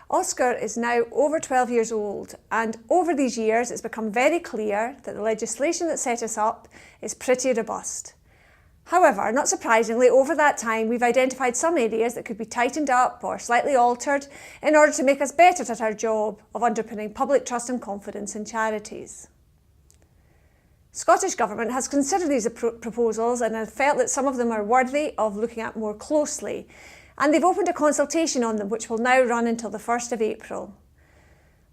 OSCR is now over 12 years old, and over these years it's become very clear that the legislation that set us up is pretty robust. However, not surprisingly, over that time we've identified some areas that could be tightened up or slightly altered in order to make us better at our job of underpinning public trust and confidence in charities. Scottish Government has considered these proposals and have felt that some of them are worthy of looking at more closely, and they've opened a consultation on them which will now run until the 1st of April.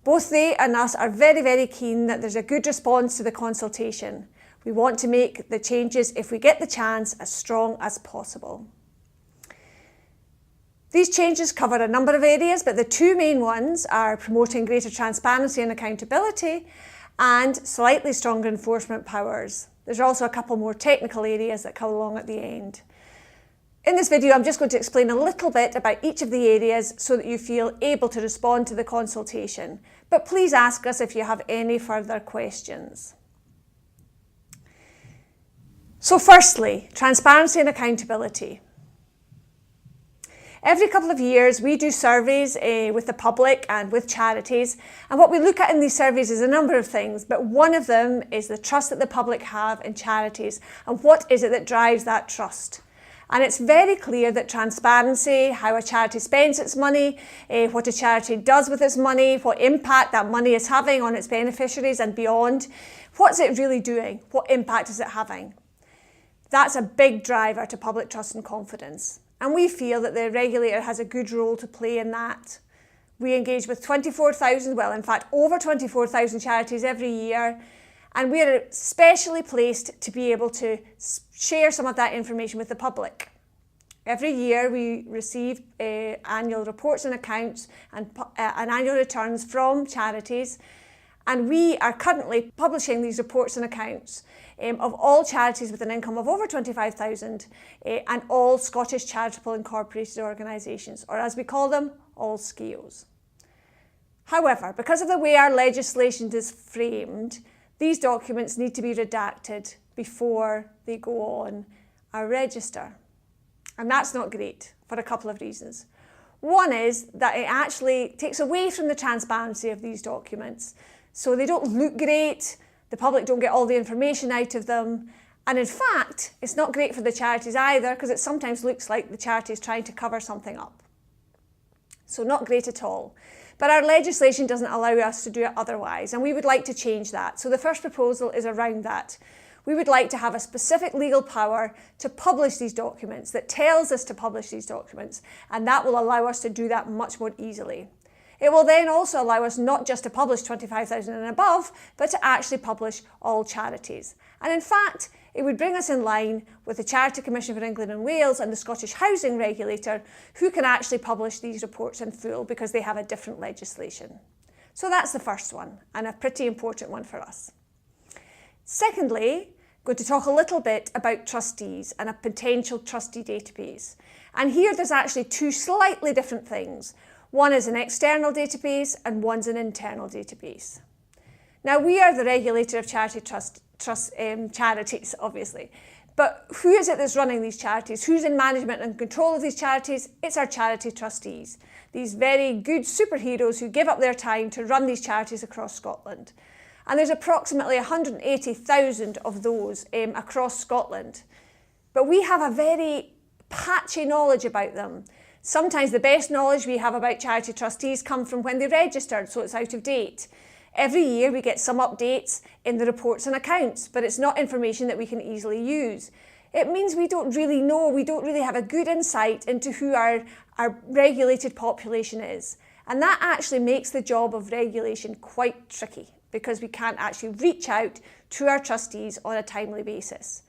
Both they and us are very, very keen that there's a good response to the consultation. We want to make the changes, if we get the chance, as strong as possible. These changes cover a number of areas, but the two main ones are promoting greater transparency and accountability and slightly stronger enforcement powers. There's also a couple more technical areas that come along at the end. In this video, I'm just going to explain a little bit about each of the areas so that you feel able to respond to the consultation. But please ask us if you have any further questions. So firstly, transparency and accountability. Every couple of years we do surveys with the public and with charities, and what we look at in these surveys is a number of things, but one of them is the trust that the public have in charities and what is it that drives that trust. And it's very clear that transparency, how a charity spends its money, what a charity does with its money, what impact that money is having on its beneficiaries and beyond, what's it really doing, what impact is it having? That's a big driver to public trust and confidence. And we feel that the regulator has a good role to play in that. We engage with 24,000, well in fact over 24,000 charities every year, and we are specially placed to be able to share some of that information with the public. Every year we receive annual reports and accounts and annual returns from charities, and we are currently publishing these reports and accounts of all charities with an income of over 25,000 and all Scottish charitable incorporated organisations, or as we call them, all SCIOs. However, because of the way our legislation is framed, these documents need to be redacted before they go on our register. And that's not great for a couple of reasons. One is that it actually takes away from the transparency of these documents. So they don't look great, the public don't get all the information out of them, and in fact, it's not great for the charities either because it sometimes looks like the charity is trying to cover something up. So not great at all. But our legislation doesn't allow us to do it otherwise, and we would like to change that. So the first proposal is around that. We would like to have a specific legal power to publish these documents that tells us to publish these documents, and that will allow us to do that much more easily. It will then also allow us not just to publish 25,000 and above, but to actually publish all charities. And in fact, it would bring us in line with the Charity Commission for England and Wales and the Scottish Housing Regulator, who can actually publish these reports in full because they have a different legislation. So that's the first one, and a pretty important one for us. Secondly, I'm going to talk a little bit about trustees and a potential trustee database. And here there's actually two slightly different things. One is an external database and one's an internal database. Now, we are the regulator of charities, obviously. But who is it that's running these charities? Who's in management and control of these charities? It's our charity trustees. These very good superheroes who give up their time to run these charities across Scotland. And there's approximately 180,000 of those across Scotland. But we have a very patchy knowledge about them. Sometimes the best knowledge we have about charity trustees come from when they registered, so it's out of date. Every year we get some updates in the reports and accounts, but it's not information that we can easily use. It means we don't really know, we don't really have a good insight into who our regulated population is. And that actually makes the job of regulation quite tricky because we can't actually reach out to our trustees on a timely basis.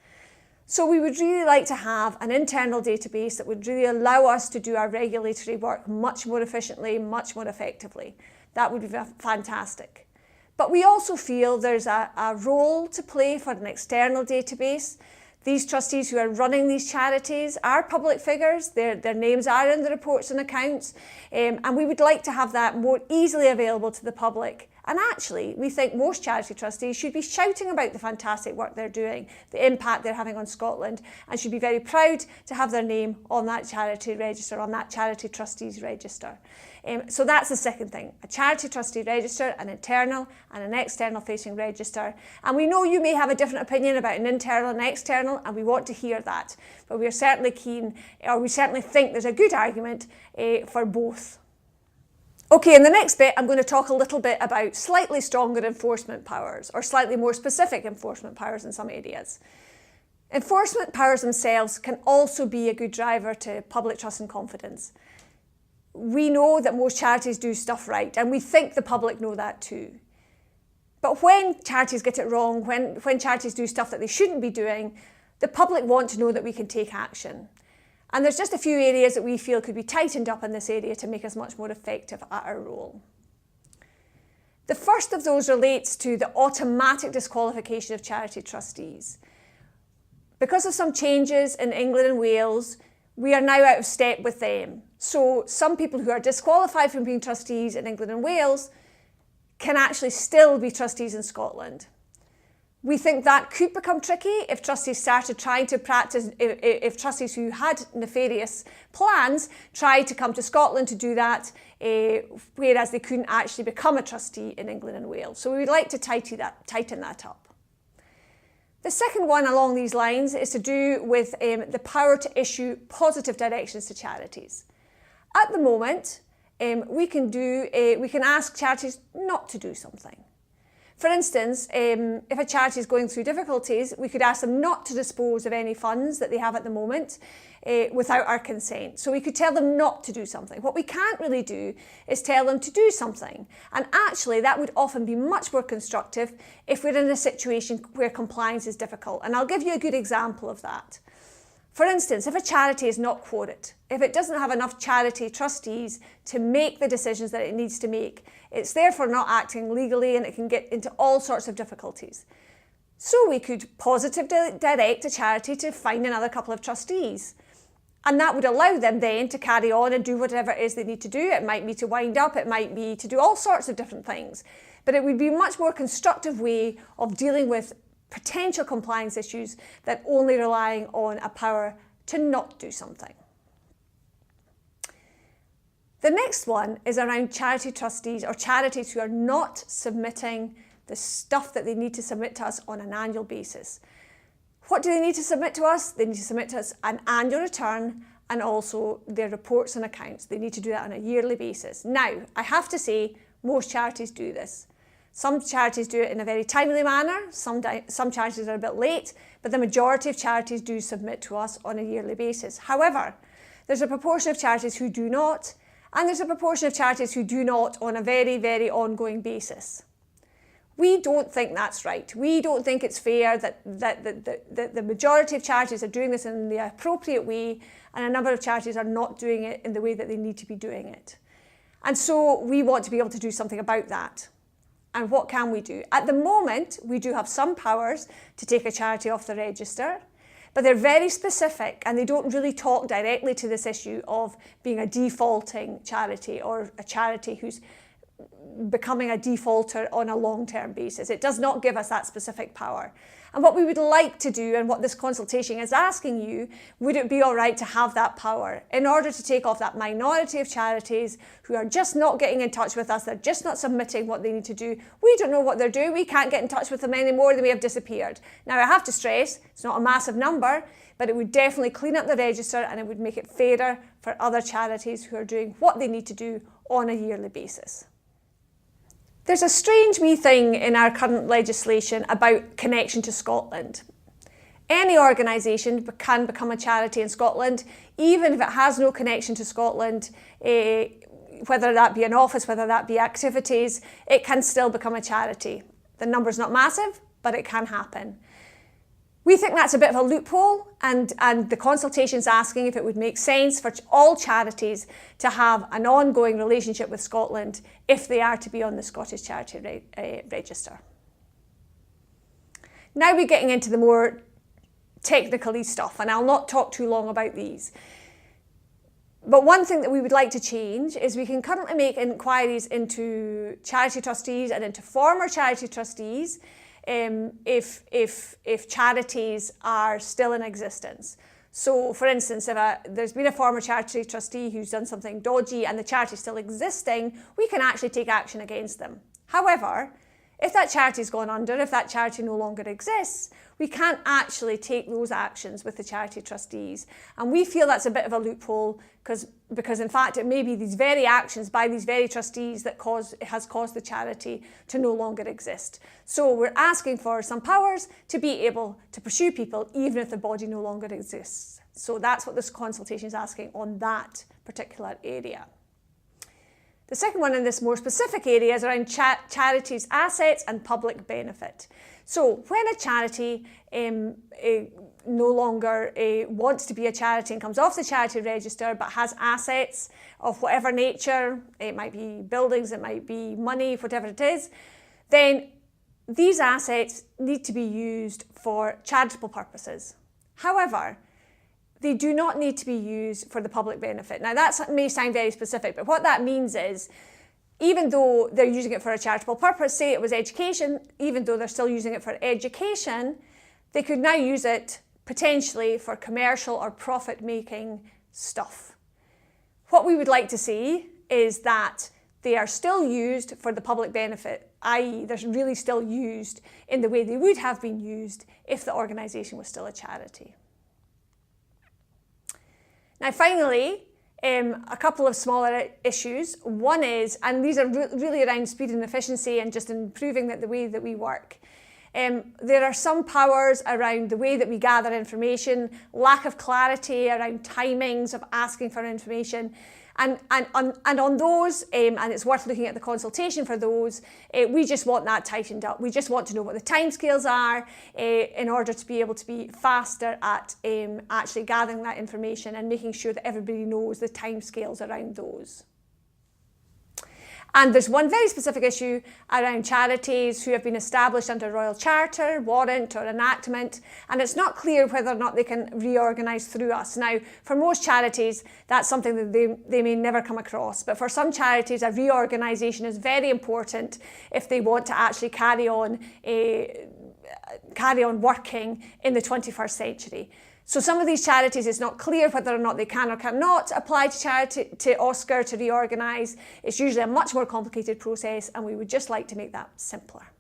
So we would really like to have an internal database that would really allow us to do our regulatory work much more efficiently, much more effectively. That would be fantastic. But we also feel there's a role to play for an external database. These trustees who are running these charities are public figures. Their names are in the reports and accounts. And we would like to have that more easily available to the public And actually, we think most charity trustees should be shouting about the fantastic work they're doing, the impact they're having on Scotland, and should be very proud to have their name on that charity register, on that charity trustees register. So that's the second thing, a charity trustee register, an internal and an external facing register. And we know you may have a different opinion about an internal and external, and we want to hear that. But we are certainly keen, or we certainly think there's a good argument for both. Okay, in the next bit, I'm going to talk a little bit about slightly stronger enforcement powers, or slightly more specific enforcement powers in some areas. Enforcement powers themselves can also be a good driver to public trust and confidence. We know that most charities do stuff right, and we think the public know that too. But when charities get it wrong, when charities do stuff that they shouldn't be doing, the public want to know that we can take action. And there's just a few areas that we feel could be tightened up in this area to make us much more effective at our role. The first of those relates to the automatic disqualification of charity trustees. Because of some changes in England and Wales, we are now out of step with them. So some people who are disqualified from being trustees in England and Wales can actually still be trustees in Scotland. We think that could become tricky if trustees started trying to practice, if trustees who had nefarious plans tried to come to Scotland to do that, whereas they couldn't actually become a trustee in England and Wales. So we would like to tighten that up. The second one along these lines is to do with the power to issue positive directions to charities. At the moment, we can ask charities not to do something. For instance, if a charity is going through difficulties, we could ask them not to dispose of any funds that they have at the moment without our consent. So we could tell them not to do something. What we can't really do is tell them to do something. And actually, that would often be much more constructive if we're in a situation where compliance is difficult. And I'll give you a good example of that. For instance, if a charity is not quoted, if it doesn't have enough charity trustees to make the decisions that it needs to make, it's therefore not acting legally and it can get into all sorts of difficulties. So we could positively direct a charity to find another couple of trustees. And that would allow them then to carry on and do whatever it is they need to do. It might be to wind up, it might be to do all sorts of different things. But it would be a much more constructive way of dealing with potential compliance issues than only relying on a power to not do something. The next one is around charity trustees or charities who are not submitting the stuff that they need to submit to us on an annual basis. What do they need to submit to us? They need to submit to us an annual return and also their reports and accounts. They need to do that on a yearly basis. Now, I have to say, most charities do this. Some charities do it in a very timely manner, some charities are a bit late, but the majority of charities do submit to us on a yearly basis. However, there's a proportion of charities who do not, and there's a proportion of charities who do not on a very, very ongoing basis. We don't think that's right. We don't think it's fair that the majority of charities are doing this in the appropriate way, and a number of charities are not doing it in the way that they need to be doing it. And so we want to be able to do something about that. And what can we do? At the moment, we do have some powers to take a charity off the register, but they're very specific and they don't really talk directly to this issue of being a defaulting charity or a charity who's becoming a defaulter on a long-term basis. It does not give us that specific power. And what we would like to do, and what this consultation is asking you, would it be all right to have that power in order to take off that minority of charities who are just not getting in touch with us, they're just not submitting what they need to do. We don't know what they're doing, we can't get in touch with them anymore, they may have disappeared. Now I have to stress, it's not a massive number, but it would definitely clean up the register and it would make it fairer for other charities who are doing what they need to do on a yearly basis. There's a strange wee thing in our current legislation about connection to Scotland. Any organisation can become a charity in Scotland, even if it has no connection to Scotland, whether that be an office, whether that be activities, it can still become a charity. The number's not massive, but it can happen. We think that's a bit of a loophole, and the consultation's asking if it would make sense for all charities to have an ongoing relationship with Scotland if they are to be on the Scottish Charity Register. Now we're getting into the more technical stuff, and I'll not talk too long about these. But one thing that we would like to change is we can currently make inquiries into charity trustees and into former charity trustees if charities are still in existence. So, for instance, if there's been a former charity trustee who's done something dodgy and the charity is still existing, we can actually take action against them. However, if that charity's gone under, if that charity no longer exists, we can't actually take those actions with the charity trustees. And we feel that's a bit of a loophole because in fact it may be these very actions by these very trustees that has caused the charity to no longer exist. So we're asking for some powers to be able to pursue people even if the body no longer exists. So that's what this consultation is asking on that particular area. The second one in this more specific area is around charities' assets and public benefit. So when a charity no longer wants to be a charity and comes off the charity register but has assets of whatever nature, it might be buildings, it might be money, whatever it is, then these assets need to be used for charitable purposes. However, they do not need to be used for the public benefit. Now that may sound very specific, but what that means is even though they're using it for a charitable purpose, say it was education, even though they're still using it for education, they could now use it potentially for commercial or profit-making stuff. What we would like to see is that they are still used for the public benefit, i.e. they're really still used in the way they would have been used if the organisation was still a charity. Now finally, a couple of smaller issues. One is, and these are really around speed and efficiency and just improving the way that we work. There are some powers around the way that we gather information, lack of clarity around timings of asking for information. And on those, and it's worth looking at the consultation for those, we just want that tightened up. We just want to know what the timescales are in order to be able to be faster at actually gathering that information and making sure that everybody knows the timescales around those. And there's one very specific issue around charities who have been established under Royal Charter, warrant or enactment, and it's not clear whether or not they can reorganise through us. Now, for most charities, that's something that they may never come across, but for some charities, a reorganisation is very important if they want to actually carry on working in the 21st century. So some of these charities, it's not clear whether or not they can or cannot apply to OSCR to reorganise. It's usually a much more complicated process and we would just like to make that simpler.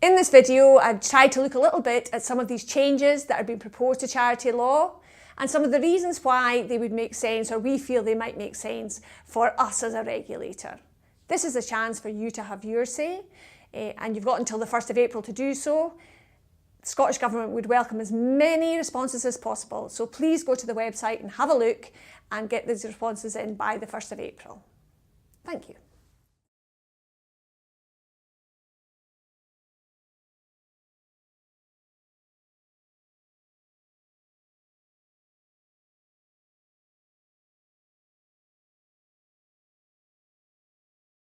In this video, I've tried to look a little bit at some of these changes that are being proposed to charity law and some of the reasons why they would make sense or we feel they might make sense for us as a regulator. This is a chance for you to have your say and you've got until the 1st of April to do so. The Scottish Government would welcome as many responses as possible, so please go to the website and have a look and get these responses in by the 1st of April. Thank you.